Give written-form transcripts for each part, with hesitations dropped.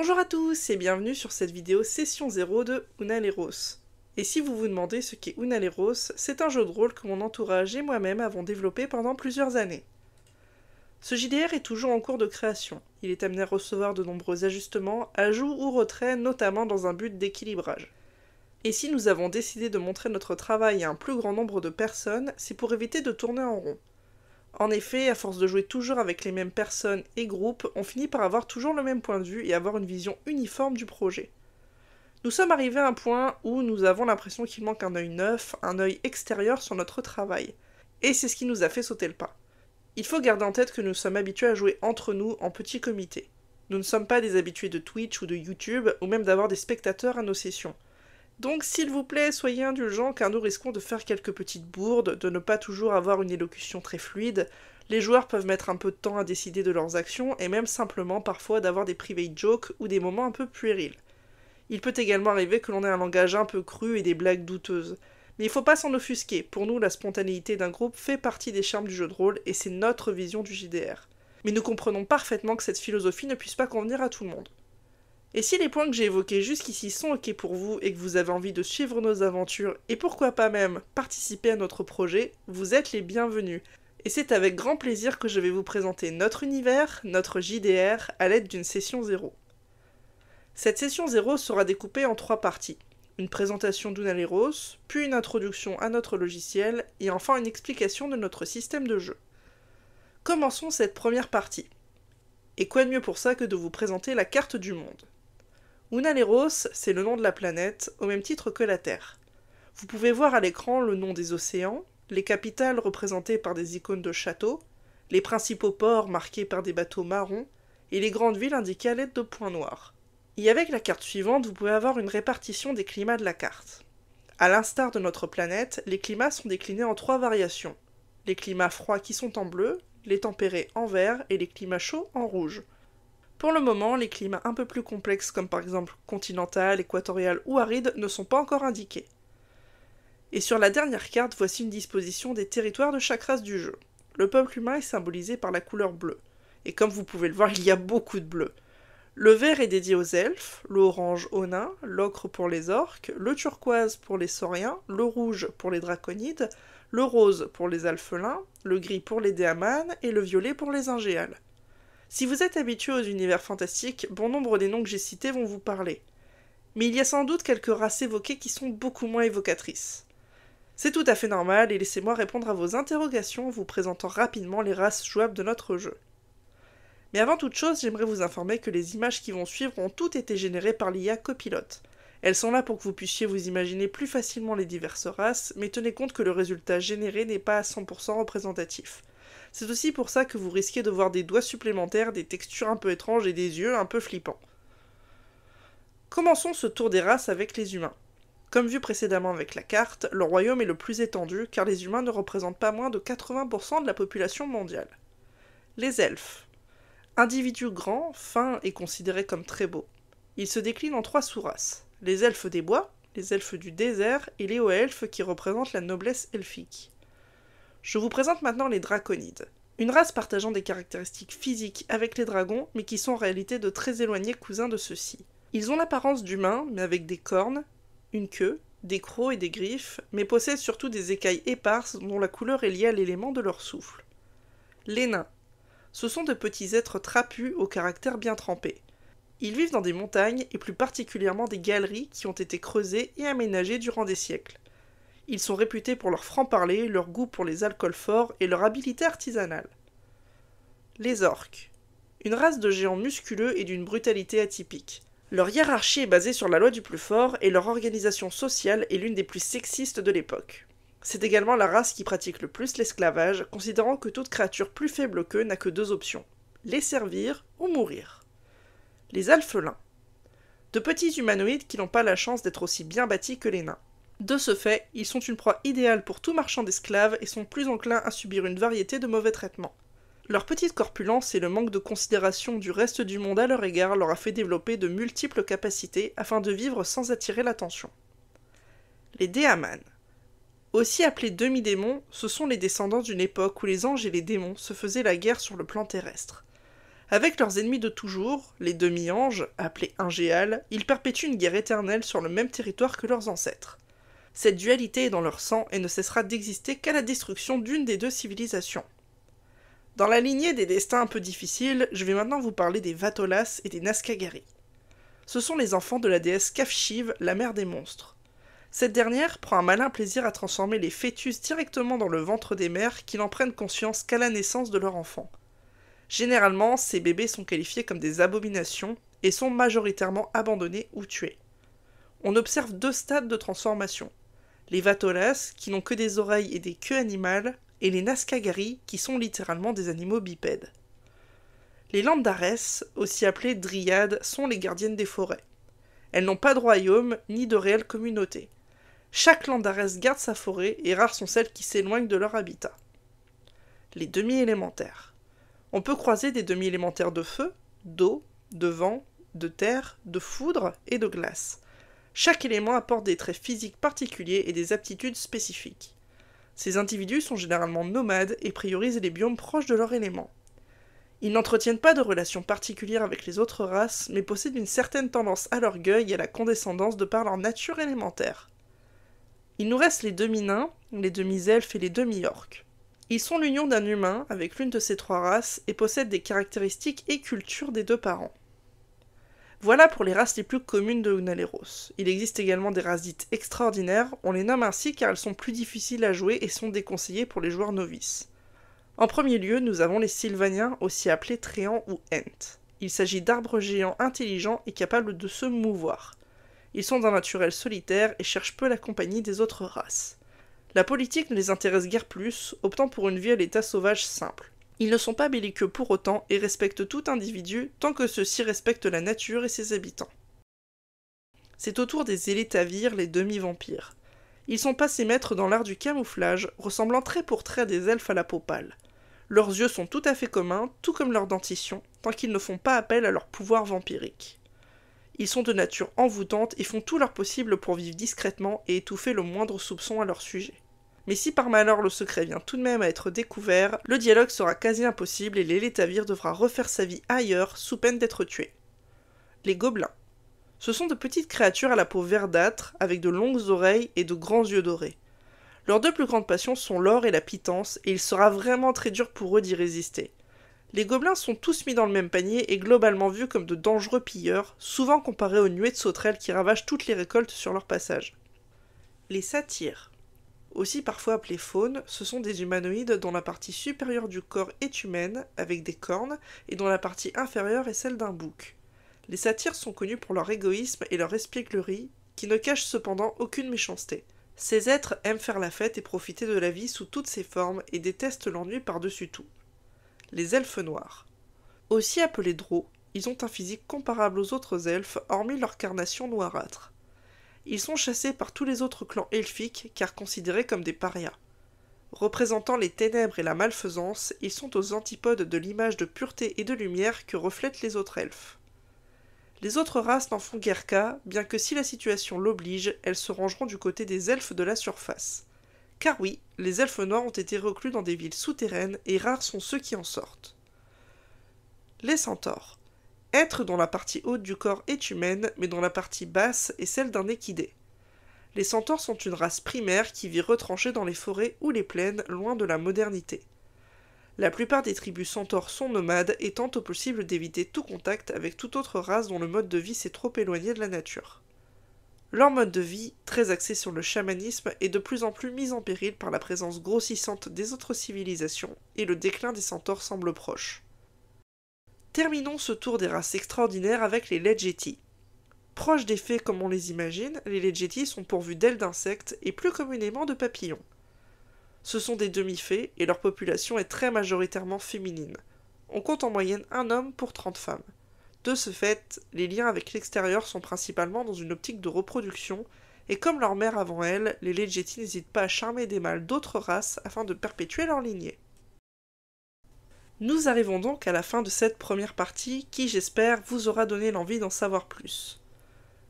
Bonjour à tous et bienvenue sur cette vidéo session 0 de Unaleros. Et si vous vous demandez ce qu'est Unaleros, c'est un jeu de rôle que mon entourage et moi-même avons développé pendant plusieurs années. Ce JDR est toujours en cours de création. Il est amené à recevoir de nombreux ajustements, ajouts ou retraits, notamment dans un but d'équilibrage. Et si nous avons décidé de montrer notre travail à un plus grand nombre de personnes, c'est pour éviter de tourner en rond. En effet, à force de jouer toujours avec les mêmes personnes et groupes, on finit par avoir toujours le même point de vue et avoir une vision uniforme du projet. Nous sommes arrivés à un point où nous avons l'impression qu'il manque un œil neuf, un œil extérieur sur notre travail. Et c'est ce qui nous a fait sauter le pas. Il faut garder en tête que nous sommes habitués à jouer entre nous en petits comités. Nous ne sommes pas des habitués de Twitch ou de YouTube, ou même d'avoir des spectateurs à nos sessions. Donc s'il vous plaît, soyez indulgents car nous risquons de faire quelques petites bourdes, de ne pas toujours avoir une élocution très fluide. Les joueurs peuvent mettre un peu de temps à décider de leurs actions et même simplement parfois d'avoir des private jokes ou des moments un peu puérils. Il peut également arriver que l'on ait un langage un peu cru et des blagues douteuses. Mais il faut pas s'en offusquer, pour nous la spontanéité d'un groupe fait partie des charmes du jeu de rôle et c'est notre vision du JDR. Mais nous comprenons parfaitement que cette philosophie ne puisse pas convenir à tout le monde. Et si les points que j'ai évoqués jusqu'ici sont ok pour vous et que vous avez envie de suivre nos aventures et pourquoi pas même participer à notre projet, vous êtes les bienvenus. Et c'est avec grand plaisir que je vais vous présenter notre univers, notre JDR, à l'aide d'une session 0. Cette session 0 sera découpée en 3 parties. Une présentation d'Unaleros, puis une introduction à notre logiciel, et enfin une explication de notre système de jeu. Commençons cette première partie. Et quoi de mieux pour ça que de vous présenter la carte du monde. Unaleros, c'est le nom de la planète, au même titre que la Terre. Vous pouvez voir à l'écran le nom des océans, les capitales représentées par des icônes de châteaux, les principaux ports marqués par des bateaux marrons, et les grandes villes indiquées à l'aide de points noirs. Et avec la carte suivante, vous pouvez avoir une répartition des climats de la carte. À l'instar de notre planète, les climats sont déclinés en 3 variations. Les climats froids qui sont en bleu, les tempérés en vert et les climats chauds en rouge. Pour le moment, les climats un peu plus complexes comme par exemple continental, équatorial ou aride ne sont pas encore indiqués. Et sur la dernière carte, voici une disposition des territoires de chaque race du jeu. Le peuple humain est symbolisé par la couleur bleue. Et comme vous pouvez le voir, il y a beaucoup de bleu. Le vert est dédié aux elfes, l'orange aux nains, l'ocre pour les orques, le turquoise pour les sauriens, le rouge pour les draconides, le rose pour les alphelins, le gris pour les déamanes et le violet pour les ingéales. Si vous êtes habitué aux univers fantastiques, bon nombre des noms que j'ai cités vont vous parler. Mais il y a sans doute quelques races évoquées qui sont beaucoup moins évocatrices. C'est tout à fait normal et laissez-moi répondre à vos interrogations en vous présentant rapidement les races jouables de notre jeu. Mais avant toute chose, j'aimerais vous informer que les images qui vont suivre ont toutes été générées par l'IA Copilote. Elles sont là pour que vous puissiez vous imaginer plus facilement les diverses races, mais tenez compte que le résultat généré n'est pas à 100% représentatif. C'est aussi pour ça que vous risquez de voir des doigts supplémentaires, des textures un peu étranges et des yeux un peu flippants. Commençons ce tour des races avec les humains. Comme vu précédemment avec la carte, le royaume est le plus étendu car les humains ne représentent pas moins de 80% de la population mondiale. Les elfes. Individus grands, fins et considérés comme très beaux. Ils se déclinent en 3 sous-races. Les elfes des bois, les elfes du désert et les hauts elfes qui représentent la noblesse elfique. Je vous présente maintenant les draconides. Une race partageant des caractéristiques physiques avec les dragons, mais qui sont en réalité de très éloignés cousins de ceux-ci. Ils ont l'apparence d'humains, mais avec des cornes, une queue, des crocs et des griffes, mais possèdent surtout des écailles éparses dont la couleur est liée à l'élément de leur souffle. Les nains. Ce sont de petits êtres trapus au caractère bien trempé. Ils vivent dans des montagnes et plus particulièrement des galeries qui ont été creusées et aménagées durant des siècles. Ils sont réputés pour leur franc-parler, leur goût pour les alcools forts et leur habileté artisanale. Les orques. Une race de géants musculeux et d'une brutalité atypique. Leur hiérarchie est basée sur la loi du plus fort et leur organisation sociale est l'une des plus sexistes de l'époque. C'est également la race qui pratique le plus l'esclavage, considérant que toute créature plus faible qu'eux n'a que 2 options, les servir ou mourir. Les alphelins. De petits humanoïdes qui n'ont pas la chance d'être aussi bien bâtis que les nains. De ce fait, ils sont une proie idéale pour tout marchand d'esclaves et sont plus enclins à subir une variété de mauvais traitements. Leur petite corpulence et le manque de considération du reste du monde à leur égard leur a fait développer de multiples capacités afin de vivre sans attirer l'attention. Les déamanes. Aussi appelés demi-démons, ce sont les descendants d'une époque où les anges et les démons se faisaient la guerre sur le plan terrestre. Avec leurs ennemis de toujours, les demi-anges, appelés ingéals, ils perpétuent une guerre éternelle sur le même territoire que leurs ancêtres. Cette dualité est dans leur sang et ne cessera d'exister qu'à la destruction d'une des deux civilisations. Dans la lignée des destins un peu difficiles, je vais maintenant vous parler des Vatolas et des Nazcagari. Ce sont les enfants de la déesse Kafshiv, la mère des monstres. Cette dernière prend un malin plaisir à transformer les fœtus directement dans le ventre des mères qui n'en prennent conscience qu'à la naissance de leur enfant. Généralement, ces bébés sont qualifiés comme des abominations et sont majoritairement abandonnés ou tués. On observe deux stades de transformation. Les Vatolas, qui n'ont que des oreilles et des queues animales, et les Nazcagari, qui sont littéralement des animaux bipèdes. Les Landares, aussi appelées Dryades, sont les gardiennes des forêts. Elles n'ont pas de royaume, ni de réelle communauté. Chaque Landares garde sa forêt, et rares sont celles qui s'éloignent de leur habitat. Les demi-élémentaires. On peut croiser des demi-élémentaires de feu, d'eau, de vent, de terre, de foudre et de glace. Chaque élément apporte des traits physiques particuliers et des aptitudes spécifiques. Ces individus sont généralement nomades et priorisent les biomes proches de leur élément. Ils n'entretiennent pas de relations particulières avec les autres races, mais possèdent une certaine tendance à l'orgueil et à la condescendance de par leur nature élémentaire. Il nous reste les demi-nains, les demi-elfes et les demi-orques. Ils sont l'union d'un humain avec l'une de ces trois races et possèdent des caractéristiques et cultures des deux parents. Voilà pour les races les plus communes de Unaleiros. Il existe également des races dites extraordinaires, on les nomme ainsi car elles sont plus difficiles à jouer et sont déconseillées pour les joueurs novices. En premier lieu, nous avons les Sylvaniens, aussi appelés Tréants ou Ents. Il s'agit d'arbres géants intelligents et capables de se mouvoir. Ils sont d'un naturel solitaire et cherchent peu la compagnie des autres races. La politique ne les intéresse guère plus, optant pour une vie à l'état sauvage simple. Ils ne sont pas belliqueux pour autant et respectent tout individu tant que ceux-ci respectent la nature et ses habitants. C'est au tour des Élétavirs, les demi-vampires. Ils sont passés maîtres dans l'art du camouflage, ressemblant trait pour trait à des elfes à la peau pâle. Leurs yeux sont tout à fait communs, tout comme leur dentition, tant qu'ils ne font pas appel à leur pouvoir vampirique. Ils sont de nature envoûtante et font tout leur possible pour vivre discrètement et étouffer le moindre soupçon à leur sujet. Mais si par malheur le secret vient tout de même à être découvert, le dialogue sera quasi impossible et l'Élétavir devra refaire sa vie ailleurs sous peine d'être tué. Les gobelins. Ce sont de petites créatures à la peau verdâtre, avec de longues oreilles et de grands yeux dorés. Leurs deux plus grandes passions sont l'or et la pitance, et il sera vraiment très dur pour eux d'y résister. Les gobelins sont tous mis dans le même panier et globalement vus comme de dangereux pilleurs, souvent comparés aux nuées de sauterelles qui ravagent toutes les récoltes sur leur passage. Les satyres. Aussi parfois appelés faunes, ce sont des humanoïdes dont la partie supérieure du corps est humaine, avec des cornes, et dont la partie inférieure est celle d'un bouc. Les satyres sont connus pour leur égoïsme et leur espièglerie, qui ne cachent cependant aucune méchanceté. Ces êtres aiment faire la fête et profiter de la vie sous toutes ses formes et détestent l'ennui par-dessus tout. Les elfes noirs. Aussi appelés drôs, ils ont un physique comparable aux autres elfes, hormis leur carnation noirâtre. Ils sont chassés par tous les autres clans elfiques car considérés comme des parias. Représentant les ténèbres et la malfaisance, ils sont aux antipodes de l'image de pureté et de lumière que reflètent les autres elfes. Les autres races n'en font guère cas, bien que si la situation l'oblige, elles se rangeront du côté des elfes de la surface. Car oui, les elfes noirs ont été reclus dans des villes souterraines et rares sont ceux qui en sortent. Les centaures. Êtres dont la partie haute du corps est humaine, mais dont la partie basse est celle d'un équidé. Les centaures sont une race primaire qui vit retranchée dans les forêts ou les plaines, loin de la modernité. La plupart des tribus centaures sont nomades et tentent au possible d'éviter tout contact avec toute autre race dont le mode de vie s'est trop éloigné de la nature. Leur mode de vie, très axé sur le chamanisme, est de plus en plus mis en péril par la présence grossissante des autres civilisations, et le déclin des centaures semble proche. Terminons ce tour des races extraordinaires avec les Legeti. Proches des fées comme on les imagine, les Legeti sont pourvus d'ailes d'insectes et plus communément de papillons. Ce sont des demi-fées et leur population est très majoritairement féminine. On compte en moyenne un homme pour 30 femmes. De ce fait, les liens avec l'extérieur sont principalement dans une optique de reproduction, et comme leur mère avant elles, les Legeti n'hésitent pas à charmer des mâles d'autres races afin de perpétuer leur lignée. Nous arrivons donc à la fin de cette première partie qui, j'espère, vous aura donné l'envie d'en savoir plus.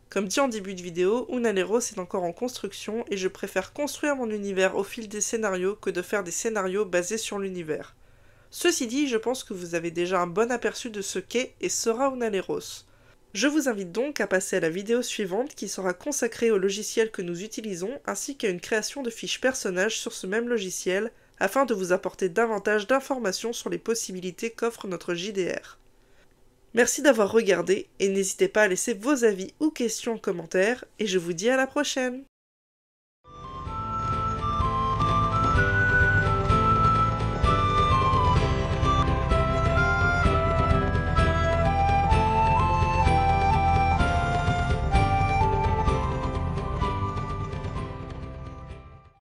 Comme dit en début de vidéo, Unaleiros est encore en construction et je préfère construire mon univers au fil des scénarios que de faire des scénarios basés sur l'univers. Ceci dit, je pense que vous avez déjà un bon aperçu de ce qu'est et sera Unaleros. Je vous invite donc à passer à la vidéo suivante qui sera consacrée au logiciel que nous utilisons ainsi qu'à une création de fiches personnages sur ce même logiciel afin de vous apporter davantage d'informations sur les possibilités qu'offre notre JDR. Merci d'avoir regardé et n'hésitez pas à laisser vos avis ou questions en commentaire et je vous dis à la prochaine.